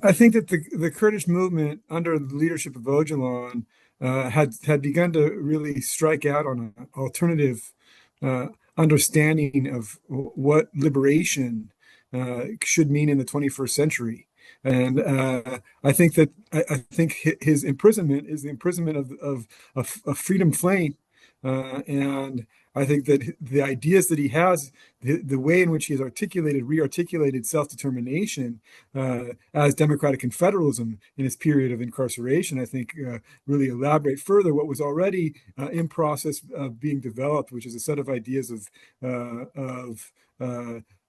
I think that the Kurdish movement under the leadership of Öcalan had begun to really strike out on an alternative understanding of what liberation should mean in the 21st century. And I think that I think his imprisonment is the imprisonment of freedom flame, and I think that the ideas that he has, the way in which he has re-articulated self-determination as democratic confederalism in his period of incarceration, I think really elaborate further what was already in process of being developed, which is a set of ideas of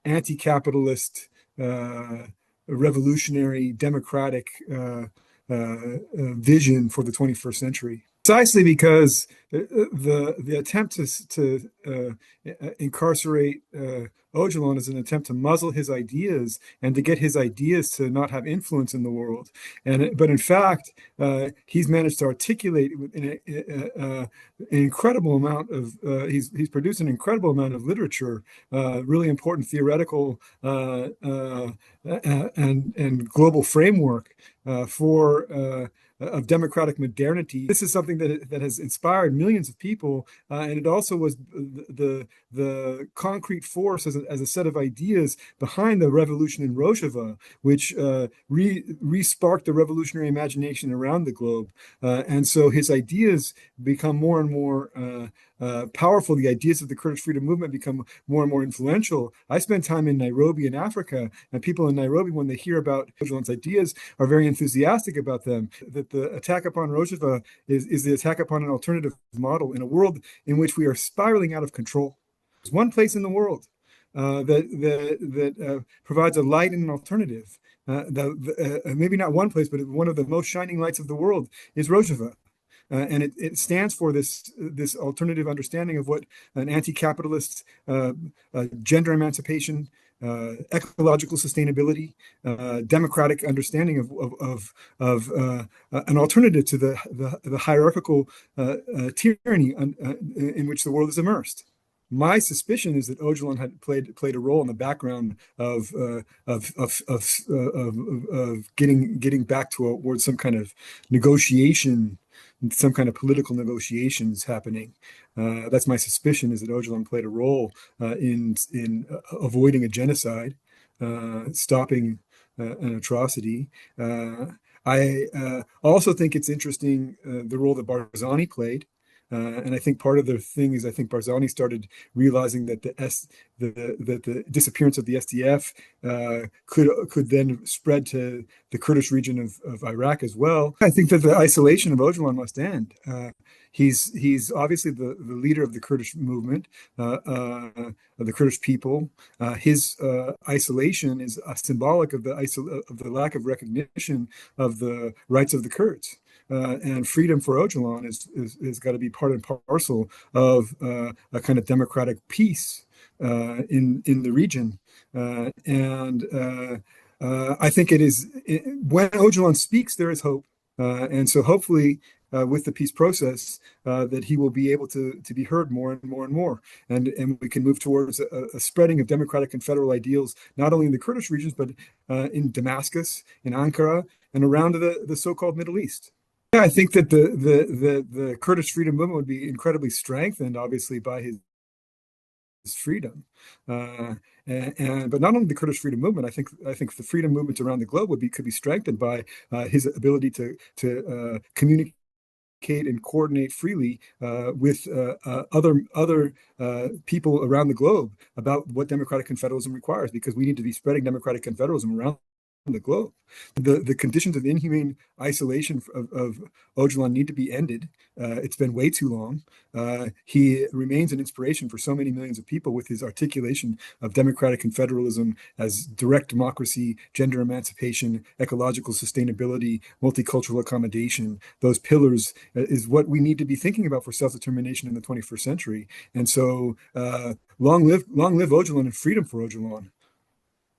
anti-capitalist, revolutionary, democratic vision for the 21st century. Precisely because the attempt to incarcerate Öcalan is an attempt to muzzle his ideas and to get his ideas to not have influence in the world. But in fact, he's managed to articulate an incredible amount of he's produced an incredible amount of literature, really important theoretical and global framework for of democratic modernity. This is something that has inspired millions of people, and it also was the concrete force as a set of ideas behind the revolution in Rojava, which re-sparked the revolutionary imagination around the globe. And so his ideas become more and more powerful. The ideas of the Kurdish freedom movement become more and more influential. I spent time in Nairobi in Africa, and people in Nairobi, when they hear about Öcalan's ideas, are very enthusiastic about them. That the attack upon Rojava is the attack upon an alternative model in a world in which we are spiraling out of control. There's one place in the world that provides a light and an alternative. Maybe not one place, but one of the most shining lights of the world is Rojava. And it stands for this alternative understanding of what an anti-capitalist, gender emancipation, ecological sustainability, democratic understanding of an alternative to the hierarchical tyranny in which the world is immersed. My suspicion is that Öcalan had played a role in the background of getting back towards some kind of negotiation, some kind of political negotiations happening. That's my suspicion, is that Öcalan played a role in avoiding a genocide, stopping an atrocity. I also think it's interesting the role that Barzani played. And I think part of the thing is I think Barzani started realizing that the disappearance of the SDF could then spread to the Kurdish region of Iraq as well. I think that the isolation of Öcalan must end. He's obviously the leader of the Kurdish movement, of the Kurdish people. His isolation is symbolic of the lack of recognition of the rights of the Kurds. And freedom for Öcalan is got to be part and parcel of a kind of democratic peace in the region. I think when Öcalan speaks, there is hope. And so hopefully with the peace process, that he will be able to be heard more and more and more. And we can move towards a spreading of democratic and federal ideals, not only in the Kurdish regions, but in Damascus, in Ankara, and around the so-called Middle East. Yeah, I think that the Kurdish freedom movement would be incredibly strengthened, obviously, by his freedom, but not only the Kurdish freedom movement. I think the freedom movements around the globe could be strengthened by his ability to communicate and coordinate freely with other people around the globe about what democratic confederalism requires, because we need to be spreading democratic confederalism around the globe. The conditions of inhumane isolation of Öcalan need to be ended. It's been way too long. He remains an inspiration for so many millions of people with his articulation of democratic confederalism as direct democracy, gender emancipation, ecological sustainability, multicultural accommodation. Those pillars is what we need to be thinking about for self-determination in the 21st century. And so long live Öcalan and freedom for Öcalan.